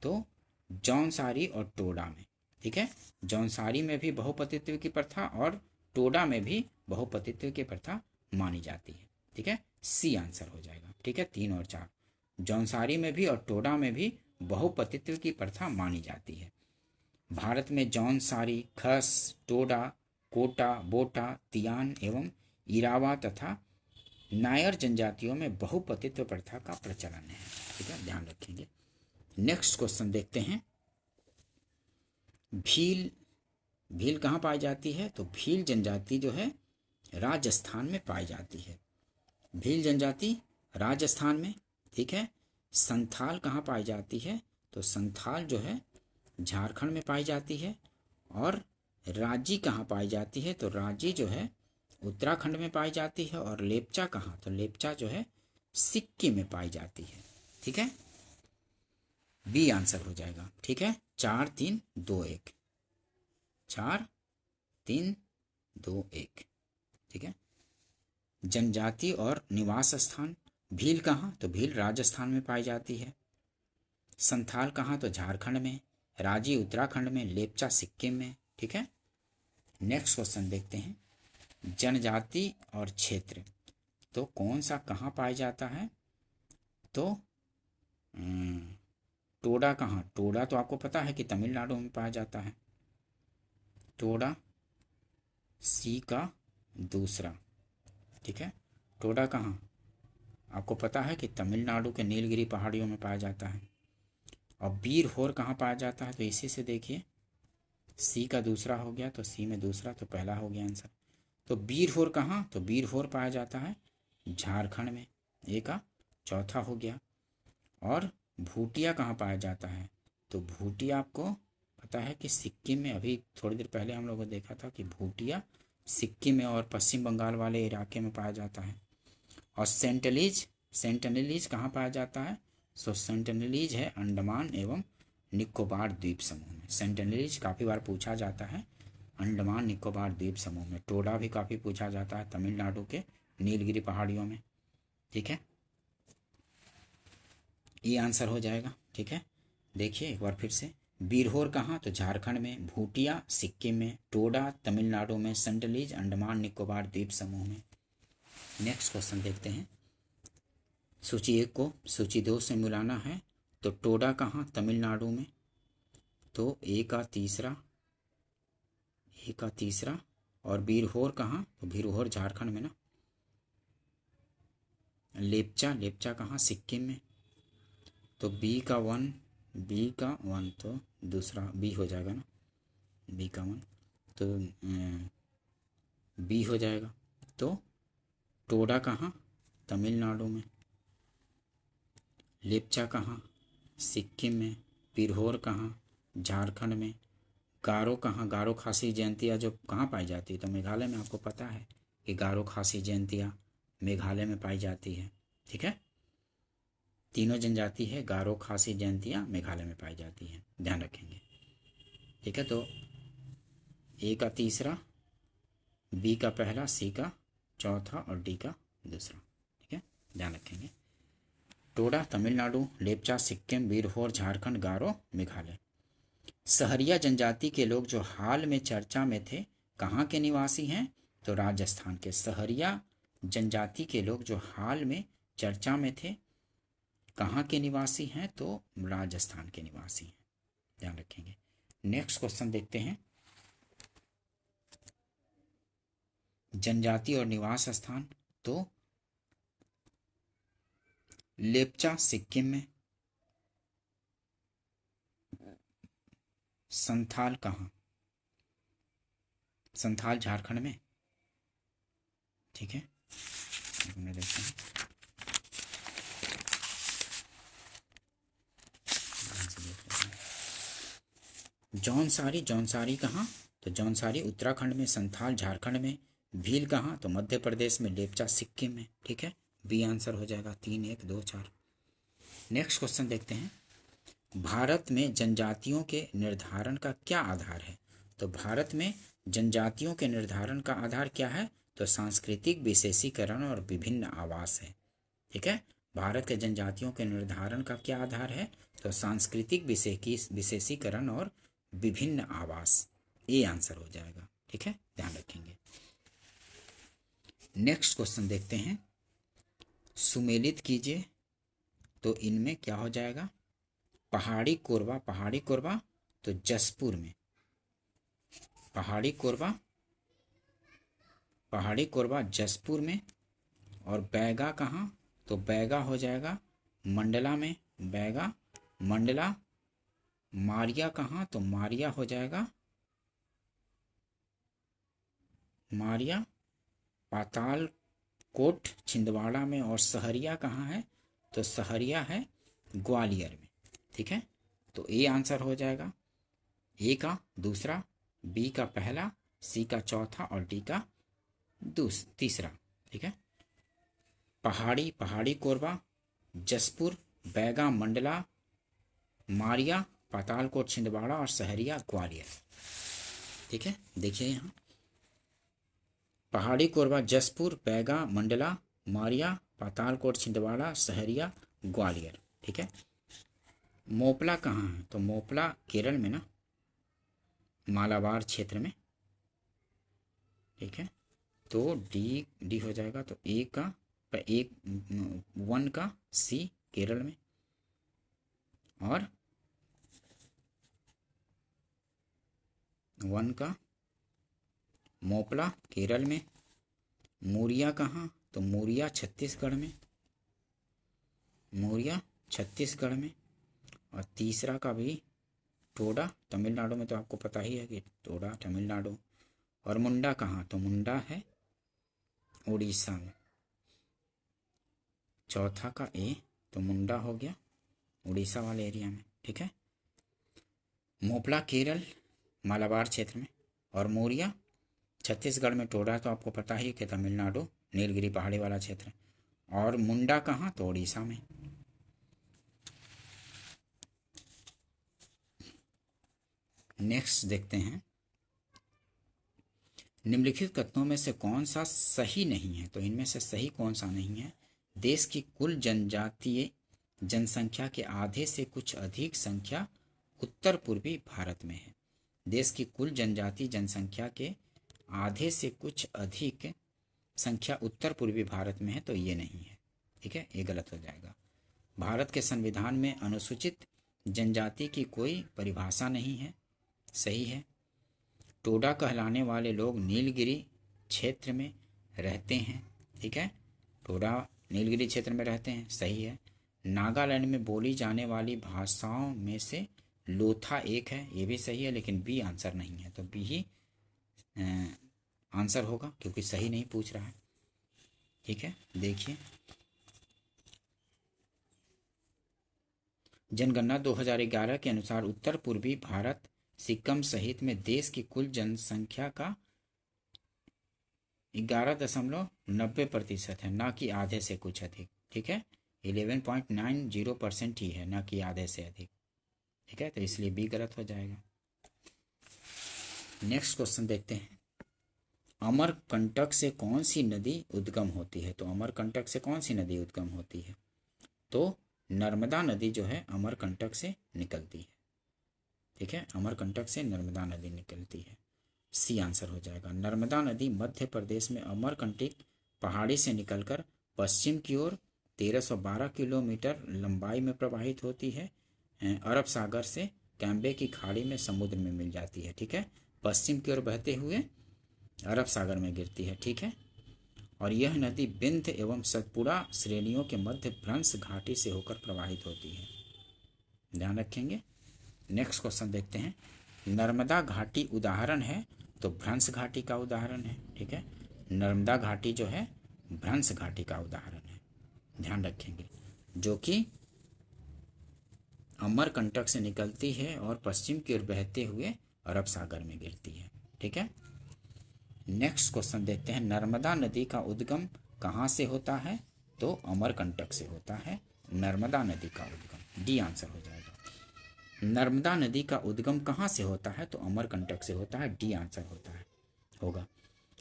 तो जौनसारी और टोडा में। ठीक है, जौनसारी में भी बहुपतित्व की प्रथा और टोडा में भी बहुपतित्व की प्रथा मानी जाती है। ठीक है, सी आंसर हो जाएगा। ठीक है, 3 और 4, जौनसारी में भी और टोडा में भी बहुपतित्व की प्रथा मानी जाती है। भारत में जौनसारी, खस, टोडा, कोटा, बोटा, तियान एवं इरावा तथा नायर जनजातियों में बहुपतित्व प्रथा का प्रचलन है। ठीक है, ध्यान रखेंगे। नेक्स्ट क्वेश्चन देखते हैं। भील कहाँ पाई जाती है? तो भील जनजाति जो है राजस्थान में पाई जाती है। भील जनजाति राजस्थान में। ठीक है, संथाल कहाँ पाई जाती है? तो संथाल जो है झारखंड में पाई जाती है। और राजी कहाँ पाई जाती है? तो राजी जो है उत्तराखंड में पाई जाती है। और लेप्चा कहाँ? तो लेप्चा जो है सिक्किम में पाई जाती है। ठीक है, बी आंसर हो जाएगा। ठीक है, 4 3 2 1, 4 3 2 1। ठीक है, जनजाति और निवास स्थान, भील कहाँ? तो भील राजस्थान में पाई जाती है। संथाल कहाँ? तो झारखंड में। राजी उत्तराखंड में। लेप्चा सिक्किम में। ठीक है, नेक्स्ट क्वेश्चन देखते हैं। जनजाति और क्षेत्र, तो कौन सा कहाँ पाया जाता है? तो टोडा कहाँ? टोडा तो आपको पता है कि तमिलनाडु में पाया जाता है। टोडा सी का दूसरा। ठीक है, टोडा कहाँ आपको पता है कि तमिलनाडु के नीलगिरी पहाड़ियों में पाया जाता है। और बीर होर कहाँ पाया जाता है? तो इसी से देखिए, सी का दूसरा हो गया तो सी में दूसरा, तो पहला हो गया आंसर। तो बीर होर कहाँ? तो बीर होर पाया जाता है झारखंड में। ए का चौथा हो गया। और भूटिया कहाँ पाया जाता है? तो भूटिया आपको पता है कि सिक्किम में। अभी थोड़ी देर पहले हम लोगों ने देखा था कि भूटिया सिक्किम में और पश्चिम बंगाल वाले इलाके में पाया जाता है। और सेंटनलीज, सेंटनलीज कहाँ पाया जाता है? सो सेंटनलीज है अंडमान एवं निकोबार द्वीप समूह में। सेंटनलीज काफ़ी बार पूछा जाता है अंडमान निकोबार द्वीप समूह में। टोडा भी काफ़ी पूछा जाता है तमिलनाडु के नीलगिरी पहाड़ियों में। ठीक है, ये आंसर हो जाएगा। ठीक है, देखिए एक बार फिर से, बीरहोर कहाँ? तो झारखंड में। भूटिया सिक्किम में। टोडा तमिलनाडु में। सेंटनलीज अंडमान निकोबार द्वीप समूह में। नेक्स्ट क्वेश्चन देखते हैं। सूची 1 को सूची 2 से मिलाना है। तो टोडा कहाँ? तमिलनाडु में। तो ए का तीसरा। और बीरहोर कहाँ? तो बीरहोर झारखंड में ना। लेप्चा कहाँ? सिक्किम में। तो बी का वन तो दूसरा बी हो जाएगा ना। बी का 1 तो बी हो जाएगा। तो टोडा कहाँ? तमिलनाडु में। लेप्चा कहाँ? सिक्किम में। बीरहोर कहाँ? झारखंड में। गारो कहाँ? गारो खासी जयंतिया जो कहाँ पाई जाती है? तो मेघालय में। आपको पता है कि गारो खासी जयंतिया मेघालय में पाई जाती है। ठीक है, तीनों जनजाति है, गारो खासी जयंतिया मेघालय में पाई जाती है, ध्यान रखेंगे। ठीक है, तो ए का तीसरा, बी का पहला, सी का चौथा और डी का दूसरा। ठीक है, ध्यान रखेंगे। टोडा तमिलनाडु, लेप्चा सिक्किम, बीरहोर झारखंड, गारो मेघालय। सहरिया जनजाति के लोग जो हाल में चर्चा में थे, कहाँ के निवासी हैं? तो राजस्थान के। सहरिया जनजाति के लोग जो हाल में चर्चा में थे, कहाँ के निवासी हैं? तो राजस्थान के निवासी हैं, ध्यान रखेंगे। नेक्स्ट क्वेश्चन देखते हैं। जनजाति और निवास स्थान, तो लेप्चा सिक्किम में। संथाल कहाँ? संथाल झारखंड में। ठीक है, देखते हैं। जौनसारी कहाँ? तो जौनसारी उत्तराखंड में। संथाल झारखंड में। भील कहाँ? तो मध्य प्रदेश में। लेप्चा सिक्किम में। ठीक है, बी आंसर हो जाएगा। 3 1 2 4। नेक्स्ट क्वेश्चन देखते हैं। भारत में जनजातियों के निर्धारण का क्या आधार है? तो भारत में जनजातियों के निर्धारण का आधार क्या है? तो सांस्कृतिक विशेषीकरण और विभिन्न आवास है। ठीक है, भारत के जनजातियों के निर्धारण का क्या आधार है? तो सांस्कृतिक विशेषीकरण और विभिन्न आवास। ए आंसर हो जाएगा। ठीक है, ध्यान रखेंगे। नेक्स्ट क्वेश्चन देखते हैं। सुमेलित कीजिए, तो इनमें क्या हो जाएगा? पहाड़ी कोरबा तो जसपुर में। पहाड़ी कोरबा जसपुर में। और बैगा कहाँ? तो बैगा हो जाएगा मंडला में। बैगा मंडला। मारिया कहाँ? तो मारिया हो जाएगा मारिया पाताल कोट छिंदवाड़ा में। और सहरिया कहाँ है? तो सहरिया है ग्वालियर में। ठीक है, तो ए आंसर हो जाएगा। ए का दूसरा, बी का पहला, सी का चौथा और डी का तीसरा। ठीक है। पहाड़ी, पहाड़ी कोरबा, जसपुर, बैगा, मंडला, मारिया, पातालकोट, छिंदवाड़ा और सहरिया, ग्वालियर। ठीक है, देखिए यहाँ पहाड़ी कोरबा, जसपुर, बैगा, मंडला, मारिया, पातालकोट, छिंदवाड़ा, सहरिया, ग्वालियर। ठीक है। मोपला कहाँ है? तो मोपला केरल में ना, मालाबार क्षेत्र में। ठीक है, तो डी हो जाएगा। तो एक 1 का सी केरल में, और 1 का मोपला केरल में। मोरिया कहाँ? तो मोरिया छत्तीसगढ़ में, मोरिया छत्तीसगढ़ में। और तीसरा का भी टोडा तमिलनाडु में, तो आपको पता ही है कि टोडा तमिलनाडु। और मुंडा कहाँ? तो मुंडा है उड़ीसा में। चौथा का ए, तो मुंडा हो गया उड़ीसा वाले एरिया में। ठीक है। मोपला केरल मालाबार क्षेत्र में, और मोरिया छत्तीसगढ़ में। टोडा तो आपको पता ही कि तमिलनाडु नीलगिरी पहाड़ी वाला क्षेत्र। और मुंडा कहाँ? तो उड़ीसा में। नेक्स्ट देखते हैं, निम्नलिखित कथनों में से कौन सा सही नहीं है? तो इनमें से सही कौन सा नहीं है? देश की कुल जनजातीय जनसंख्या के आधे से कुछ अधिक संख्या उत्तर पूर्वी भारत में है। देश की कुल जनजातीय जनसंख्या के आधे से कुछ अधिक संख्या उत्तर पूर्वी भारत में है, तो ये नहीं है। ठीक है, ये गलत हो जाएगा। भारत के संविधान में अनुसूचित जनजाति की कोई परिभाषा नहीं है, सही है। टोडा कहलाने वाले लोग नीलगिरी क्षेत्र में रहते हैं। ठीक है, टोडा नीलगिरी क्षेत्र में रहते हैं, सही है। नागालैंड में बोली जाने वाली भाषाओं में से लोथा एक है, ये भी सही है, लेकिन बी आंसर नहीं है, तो बी ही आंसर होगा, क्योंकि सही नहीं पूछ रहा है। ठीक है, देखिए जनगणना 2011 के अनुसार उत्तर पूर्वी भारत सिक्किम सहित में देश की कुल जनसंख्या का 11.90% है, ना कि आधे से कुछ अधिक। ठीक है, 11.90% ही है, ना कि आधे से अधिक। ठीक है, तो इसलिए बी गलत हो जाएगा। नेक्स्ट क्वेश्चन देखते हैं, अमरकंटक से कौन सी नदी उद्गम होती है? तो अमरकंटक से कौन सी नदी उद्गम होती है? तो नर्मदा नदी जो है अमरकंटक से निकलती है। ठीक है, अमरकंटक से नर्मदा नदी निकलती है, सी आंसर हो जाएगा। नर्मदा नदी मध्य प्रदेश में अमरकंटक पहाड़ी से निकलकर पश्चिम की ओर 1312 किलोमीटर लंबाई में प्रवाहित होती है, अरब सागर से कैम्बे की खाड़ी में समुद्र में मिल जाती है। ठीक है, पश्चिम की ओर बहते हुए अरब सागर में गिरती है। ठीक है, और यह नदी विंध्य एवं सतपुड़ा श्रेणियों के मध्य भ्रंश घाटी से होकर प्रवाहित होती है, ध्यान रखेंगे। नेक्स्ट क्वेश्चन देखते हैं, नर्मदा घाटी उदाहरण है? तो भ्रंश घाटी का उदाहरण है। ठीक है, नर्मदा घाटी जो है भ्रंश घाटी का उदाहरण है, ध्यान रखेंगे, जो कि अमरकंटक से निकलती है और पश्चिम की ओर बहते हुए अरब सागर में गिरती है। ठीक है, नेक्स्ट क्वेश्चन देखते हैं, नर्मदा नदी का उद्गम कहाँ से होता है? तो अमरकंटक से होता है नर्मदा नदी का उद्गम, डी आंसर हो जाएगा। नर्मदा नदी का उद्गम कहाँ से होता है? तो अमरकंटक से होता है, डी आंसर होगा।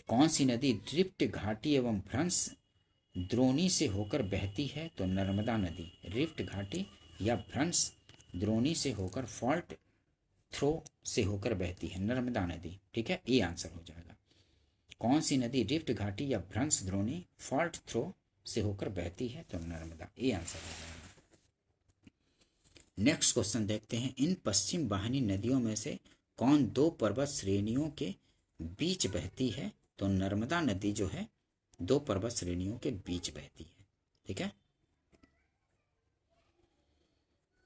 कौन सी नदी रिफ्ट घाटी एवं भ्रंश द्रोणी से होकर बहती है? तो नर्मदा नदी रिफ्ट घाटी या भ्रंश द्रोणी से होकर फॉल्ट थ्रो से होकर बहती है, नर्मदा नदी। ठीक है, ए आंसर हो जाएगा। कौन सी नदी रिफ्ट घाटी या भ्रंश द्रोणी फॉल्ट थ्रो से होकर बहती है? तो नर्मदा, ए आंसर हो जाएगा। नेक्स्ट क्वेश्चन देखते हैं, इन पश्चिम वाहिनी नदियों में से कौन दो पर्वत श्रेणियों के बीच बहती है? तो नर्मदा नदी जो है दो पर्वत श्रेणियों के बीच बहती है। ठीक है,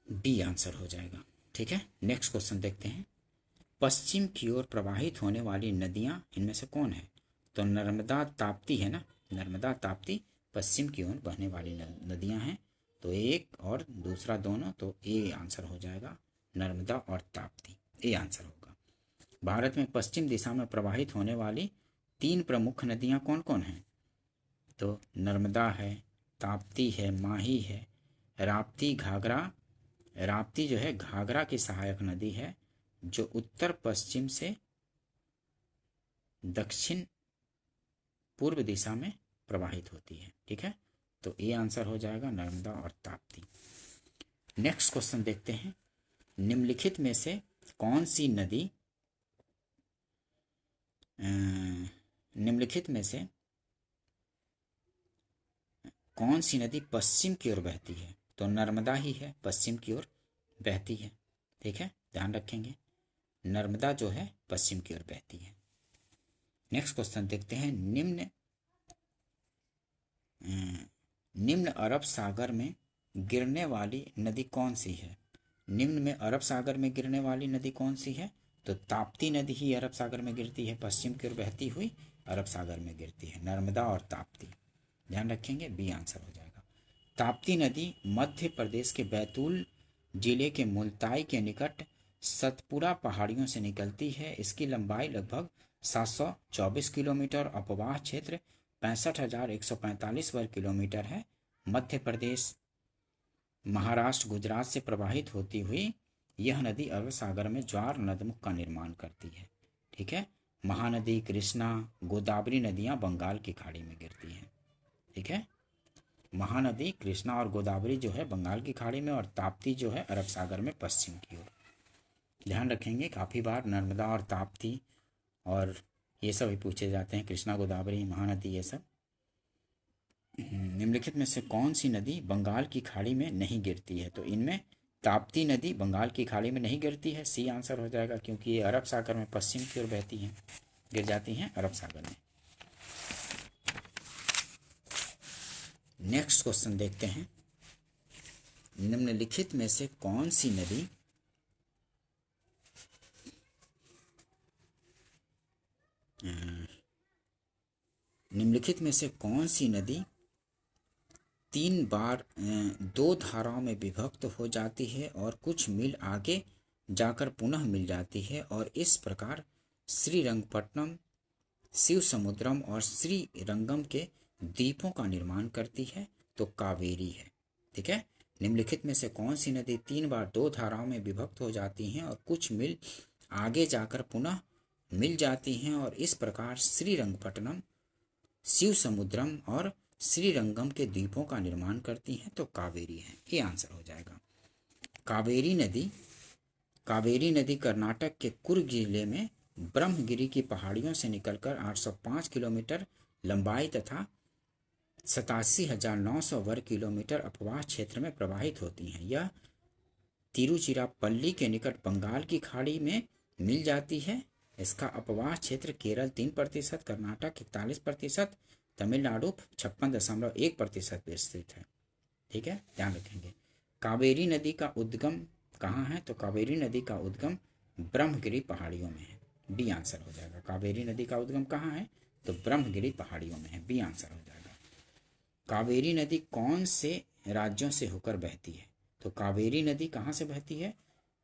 डी आंसर हो जाएगा। ठीक है, नेक्स्ट क्वेश्चन देखते हैं, पश्चिम की ओर प्रवाहित होने वाली नदियां इनमें से कौन है? तो नर्मदा ताप्ती है ना, नर्मदा ताप्ती पश्चिम की ओर बहने वाली नदियां हैं, तो एक और दूसरा दोनों, तो ए आंसर हो जाएगा, नर्मदा और ताप्ती, ए आंसर होगा। भारत में पश्चिम दिशा में प्रवाहित होने वाली 3 प्रमुख नदियां कौन कौन हैं? तो नर्मदा है, ताप्ती है, माही है, राप्ती घाघरा। राप्ती जो है घाघरा की सहायक नदी है जो उत्तर पश्चिम से दक्षिण पूर्व दिशा में प्रवाहित होती है। ठीक है, तो ये आंसर हो जाएगा नर्मदा और ताप्ती। नेक्स्ट क्वेश्चन देखते हैं, निम्नलिखित में से कौन सी नदी निम्नलिखित में से कौन सी नदी पश्चिम की ओर बहती है? तो नर्मदा ही है, पश्चिम की ओर बहती है। ठीक है, ध्यान रखेंगे, नर्मदा जो है पश्चिम की ओर बहती है। नेक्स्ट क्वेश्चन देखते हैं, निम्न अरब सागर में गिरने वाली नदी कौन सी है? निम्न में अरब सागर में गिरने वाली नदी कौन सी है? तो ताप्ती नदी ही अरब सागर में गिरती है, पश्चिम की ओर बहती हुई अरब सागर में गिरती है, नर्मदा और ताप्ती। ध्यान रखेंगे, बी आंसर हो जाएगा। ताप्ती नदी मध्य प्रदेश के बैतूल जिले के मुल्ताई के निकट सतपुरा पहाड़ियों से निकलती है। इसकी लंबाई लगभग 724 किलोमीटर, अपवाह क्षेत्र 65,145 वर्ग किलोमीटर है। मध्य प्रदेश, महाराष्ट्र, गुजरात से प्रवाहित होती हुई यह नदी अरब सागर में ज्वार नदमुख का निर्माण करती है। ठीक है, महानदी, कृष्णा, गोदावरी नदियां बंगाल की खाड़ी में गिरती हैं। ठीक है, महानदी, कृष्णा और गोदावरी जो है बंगाल की खाड़ी में, और ताप्ती जो है अरब सागर में पश्चिम की ओर। ध्यान रखेंगे, काफ़ी बार नर्मदा और ताप्ती और ये सब ही पूछे जाते हैं, कृष्णा, गोदावरी, महानदी, ये सब। निम्नलिखित में से कौन सी नदी बंगाल की खाड़ी में नहीं गिरती है? तो इनमें ताप्ती नदी बंगाल की खाड़ी में नहीं गिरती है, सी आंसर हो जाएगा, क्योंकि ये अरब सागर में पश्चिम की ओर बहती हैं, गिर जाती हैं अरब सागर में। नेक्स्ट क्वेश्चन देखते हैं, निम्नलिखित में से कौन सी नदी निम्नलिखित में से कौन सी नदी 3 बार 2 धाराओं में विभक्त हो जाती है और कुछ मील आगे जाकर पुनः मिल जाती है, और इस प्रकार श्रीरंगपट्टनम, शिव समुद्रम और श्रीरंगम के द्वीपों का निर्माण करती है? तो कावेरी है। ठीक है, निम्नलिखित में से कौन सी नदी 3 बार 2 धाराओं में विभक्त हो जाती हैं और कुछ मील आगे जाकर पुनः मिल जाती हैं, और इस प्रकार श्रीरंगपट्टनम, शिव समुद्रम और श्रीरंगम के द्वीपों का निर्माण करती हैं? तो कावेरी है, ये आंसर हो जाएगा। कावेरी नदी कर्नाटक के कुर्ग जिले में ब्रह्मगिरी की पहाड़ियों से निकलकर 805 किलोमीटर लंबाई तथा 87,900 वर्ग किलोमीटर अपवाह क्षेत्र में प्रवाहित होती हैं। यह तिरुचिरापल्ली के निकट बंगाल की खाड़ी में मिल जाती है। इसका अपवाह क्षेत्र केरल 3%, कर्नाटक 41%, तमिलनाडु 56.1% विस्तृत है। ठीक है, ध्यान रखेंगे। कावेरी नदी का उद्गम कहाँ है? तो कावेरी नदी का उद्गम ब्रह्मगिरी पहाड़ियों में है, बी आंसर हो जाएगा। कावेरी नदी का उद्गम कहाँ है? तो ब्रह्मगिरी पहाड़ियों में है, बी आंसर हो जाएगा। कावेरी नदी कौन से राज्यों से होकर बहती है? तो कावेरी नदी कहाँ से बहती है?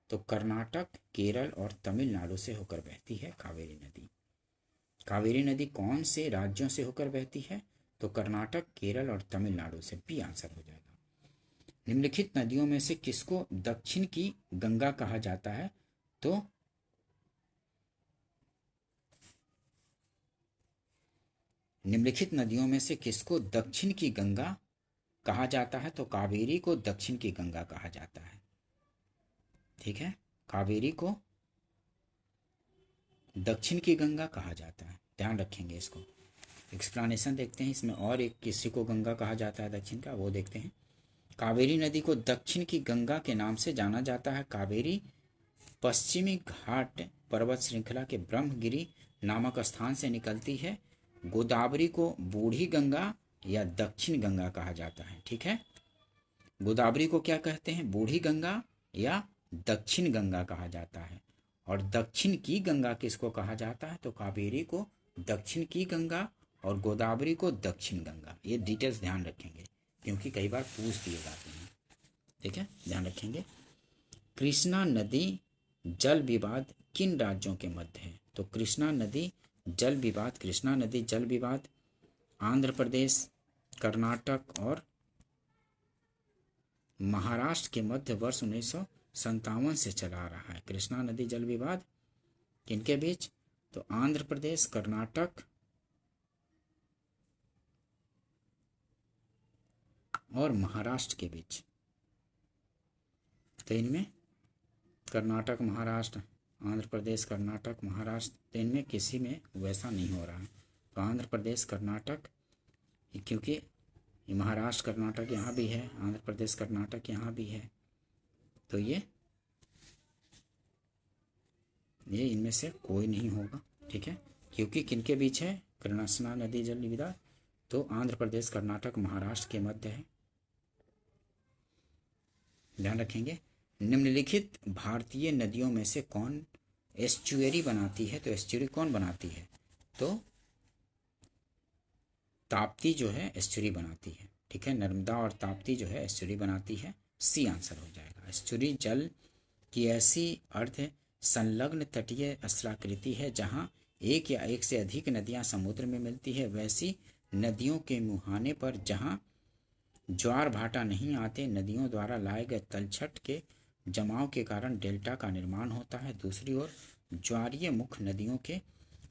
तो कर्नाटक, केरल और तमिलनाडु से होकर बहती है कावेरी नदी। कावेरी नदी कौन से राज्यों से होकर बहती है? तो कर्नाटक, केरल और तमिलनाडु से, बी आंसर हो जाएगा। निम्नलिखित नदियों में से किसको दक्षिण की गंगा कहा जाता है? तो निम्नलिखित नदियों में से किसको दक्षिण की गंगा कहा जाता है? तो कावेरी को दक्षिण की गंगा कहा जाता है। ठीक है, कावेरी को दक्षिण की गंगा कहा जाता है, ध्यान रखेंगे इसको। एक्सप्लेनेशन देखते हैं इसमें, और एक किसी को गंगा कहा जाता है दक्षिण का, वो देखते हैं। कावेरी नदी को दक्षिण की गंगा के नाम से जाना जाता है। कावेरी पश्चिमी घाट पर्वत श्रृंखला के ब्रह्मगिरी नामक स्थान से निकलती है। गोदावरी को बूढ़ी गंगा या दक्षिण गंगा कहा जाता है। ठीक है, गोदावरी को क्या कहते हैं? बूढ़ी गंगा या दक्षिण गंगा कहा जाता है। और दक्षिण की गंगा किसको कहा जाता है? तो कावेरी को दक्षिण की गंगा और गोदावरी को दक्षिण गंगा। ये डिटेल्स ध्यान रखेंगे क्योंकि कई बार पूछ दिए जाते हैं। ठीक है, ध्यान रखेंगे। कृष्णा नदी जल विवाद किन राज्यों के मध्य है? तो कृष्णा नदी जल विवाद आंध्र प्रदेश, कर्नाटक और महाराष्ट्र के मध्य वर्ष 1957 से चला आ रहा है। कृष्णा नदी जल विवाद किनके बीच? तो आंध्र प्रदेश, कर्नाटक और महाराष्ट्र के बीच। तो इनमें कर्नाटक, महाराष्ट्र, आंध्र प्रदेश, कर्नाटक, महाराष्ट्र, तो इनमें किसी में वैसा नहीं हो रहा है। तो आंध्र प्रदेश, कर्नाटक, क्योंकि ये महाराष्ट्र कर्नाटक यहाँ भी है, आंध्र प्रदेश कर्नाटक यहाँ भी है, तो ये इनमें से कोई नहीं होगा। ठीक है, क्योंकि किनके बीच है? कृष्णा नदी जल विवाद, तो आंध्र प्रदेश, कर्नाटक, महाराष्ट्र के मध्य है। ध्यान रखेंगे। निम्नलिखित भारतीय नदियों में से कौन एस्चुअरी बनाती है? तो एस्चुअरी कौन बनाती है? तो ताप्ती जो है एस्चुअरी बनाती है। ठीक है, नर्मदा और ताप्ती जो है एस्चुअरी बनाती है। सी आंसर हो जाएगा। एस्चुअरी जल की ऐसी अर्ध संलग्न तटीय स्थलाकृति है जहां एक या एक से अधिक नदियां समुद्र में मिलती है। वैसी नदियों के मुहाने पर जहां ज्वार भाटा नहीं आते, नदियों द्वारा लाए गए तलछट के जमाव के कारण डेल्टा का निर्माण होता है। दूसरी ओर ज्वारीय मुख नदियों के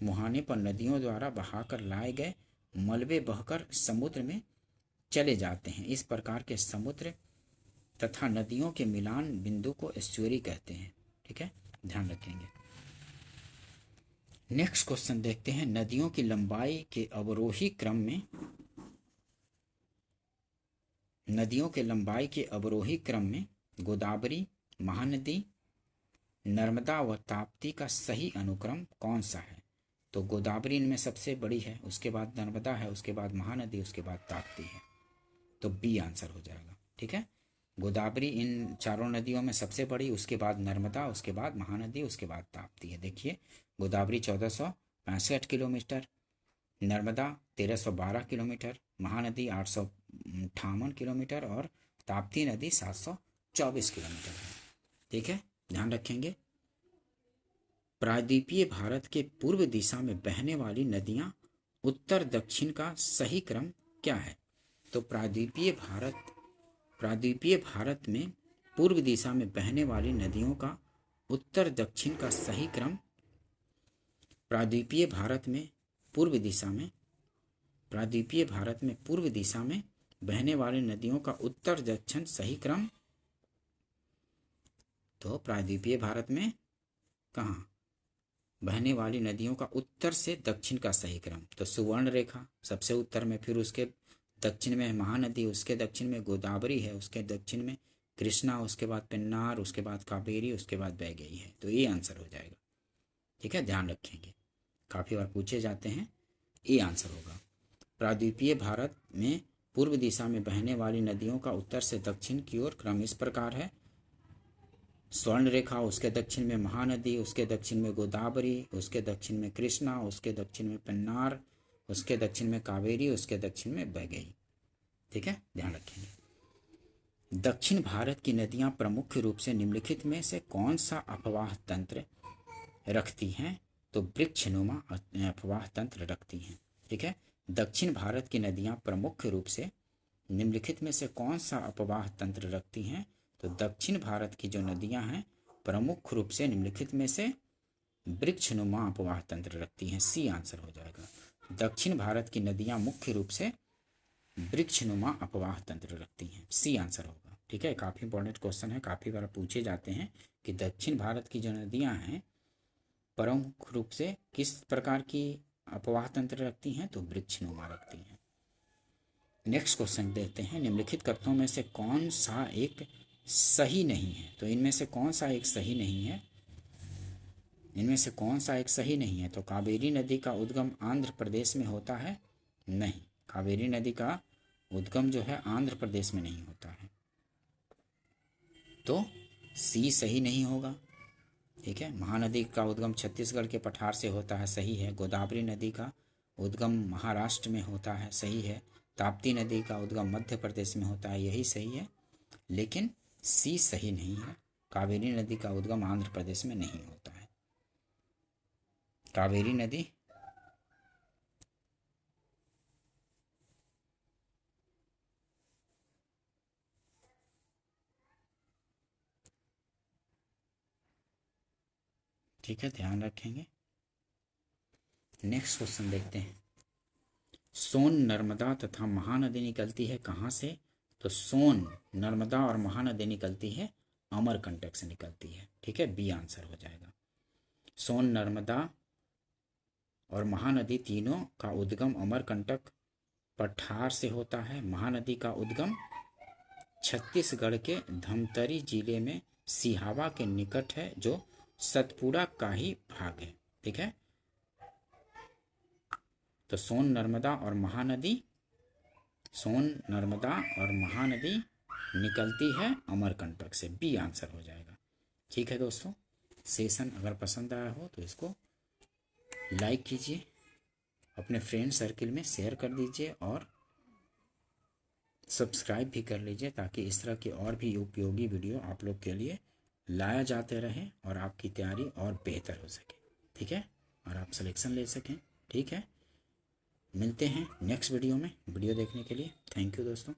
मुहाने पर नदियों द्वारा बहाकर लाए गए मलबे बहकर समुद्र में चले जाते हैं। इस प्रकार के समुद्र तथा नदियों के मिलान बिंदु को एस्चुअरी कहते हैं। ठीक है, ध्यान रखेंगे। नेक्स्ट क्वेश्चन देखते हैं। नदियों की लंबाई के अवरोही क्रम में गोदावरी, महानदी, नर्मदा व ताप्ती का सही अनुक्रम कौन सा है? तो गोदावरी इनमें सबसे बड़ी है, उसके बाद नर्मदा है, उसके बाद महानदी, उसके बाद ताप्ती है। तो बी आंसर हो जाएगा। ठीक है, गोदावरी इन चारों नदियों में सबसे बड़ी, उसके बाद नर्मदा, उसके बाद महानदी, उसके बाद ताप्ती है। देखिए, Godavari 1465 kilometre, Narmada 1312 kilometre, Mahanadi 858 kilometre और ताप्ती नदी 724 किलोमीटर है। ठीक है, ध्यान रखेंगे। प्रायद्वीपीय भारत के पूर्व दिशा में बहने वाली नदियां उत्तर दक्षिण का सही क्रम क्या है? तो प्रायद्वीपीय भारत में पूर्व दिशा में बहने वाली नदियों का उत्तर दक्षिण का सही क्रम, प्रायद्वीपीय भारत में पूर्व दिशा में बहने वाली नदियों का उत्तर दक्षिण सही क्रम, तो प्रायद्वीपीय भारत में कहाँ बहने वाली नदियों का उत्तर से दक्षिण का सही क्रम? तो सुवर्ण रेखा सबसे उत्तर में, फिर उसके दक्षिण में महानदी, उसके दक्षिण में गोदावरी है, उसके दक्षिण में कृष्णा, उसके बाद पेन्नार, उसके बाद कावेरी, उसके बाद वैगई है। तो ये आंसर हो जाएगा। ठीक है, ध्यान रखेंगे, काफ़ी बार पूछे जाते हैं। ये आंसर होगा। प्रायद्वीपीय भारत में पूर्व दिशा में बहने वाली नदियों का उत्तर से दक्षिण की ओर क्रम इस प्रकार है। स्वर्ण रेखा, उसके दक्षिण में महानदी, उसके दक्षिण में गोदावरी, उसके दक्षिण में कृष्णा, उसके दक्षिण में पेन्नार, उसके दक्षिण में कावेरी, उसके दक्षिण में वैगई। ठीक है, ध्यान रखेंगे। दक्षिण भारत की नदियां प्रमुख रूप से निम्नलिखित में से कौन सा अपवाह तंत्र रखती हैं? तो वृक्षनुमा अपवाह तंत्र रखती हैं। ठीक है, दक्षिण भारत की नदियां प्रमुख रूप से निम्नलिखित में से कौन सा अपवाह तंत्र रखती हैं? तो दक्षिण भारत की जो नदियां हैं प्रमुख रूप से निम्नलिखित में से वृक्षनुमा अपवाह तंत्र रखती हैं। सी आंसर हो जाएगा। दक्षिण भारत की नदियां मुख्य रूप से वृक्षनुमा अपवाह तंत्र रखती हैं। सी आंसर होगा। ठीक है, काफ़ी इंपॉर्टेंट क्वेश्चन है, काफ़ी बार पूछे जाते हैं कि दक्षिण भारत की जो नदियां हैं प्रमुख रूप से किस प्रकार की अपवाह तंत्र रखती हैं? तो वृक्षनुमा रखती हैं। नेक्स्ट क्वेश्चन देखते हैं। निम्नलिखित कथनों में से कौन सा एक सही नहीं है? तो इनमें से कौन सा एक सही नहीं है? तो कावेरी नदी का उद्गम आंध्र प्रदेश में होता है? नहीं, कावेरी नदी का उद्गम जो है आंध्र प्रदेश में नहीं होता है। तो सी सही नहीं होगा। ठीक है, महानदी का उद्गम छत्तीसगढ़ के पठार से होता है, सही है। गोदावरी नदी का उद्गम महाराष्ट्र में होता है, सही है। ताप्ती नदी का उद्गम मध्य प्रदेश में होता है, यही सही है। लेकिन सी सही नहीं है, कावेरी नदी का उद्गम आंध्र प्रदेश में नहीं होता है। कावेरी नदी, ठीक है, ध्यान रखेंगे। नेक्स्ट क्वेश्चन देखते हैं। सोन, नर्मदा तथा महानदी निकलती है कहाँ से? तो सोन, नर्मदा और महानदी निकलती है अमरकंटक से निकलती है, ठीक है, बी आंसर हो जाएगा। सोन, नर्मदा और महानदी तीनों का उद्गम अमरकंटक पठार से होता है। महानदी का उद्गम छत्तीसगढ़ के धमतरी जिले में सिहावा के निकट है, जो सतपुड़ा का ही भाग है, ठीक है। तो सोन, नर्मदा और महानदी, सोन, नर्मदा और महानदी निकलती है अमरकंटक से, बी आंसर हो जाएगा। ठीक है दोस्तों, सेशन अगर पसंद आया हो तो इसको लाइक कीजिए, अपने फ्रेंड सर्किल में शेयर कर दीजिए और सब्सक्राइब भी कर लीजिए, ताकि इस तरह की और भी उपयोगी वीडियो आप लोग के लिए लाया जाते रहे और आपकी तैयारी और बेहतर हो सके, ठीक है, और आप सिलेक्शन ले सकें, ठीक है। मिलते हैं नेक्स्ट वीडियो में। वीडियो देखने के लिए थैंक यू दोस्तों।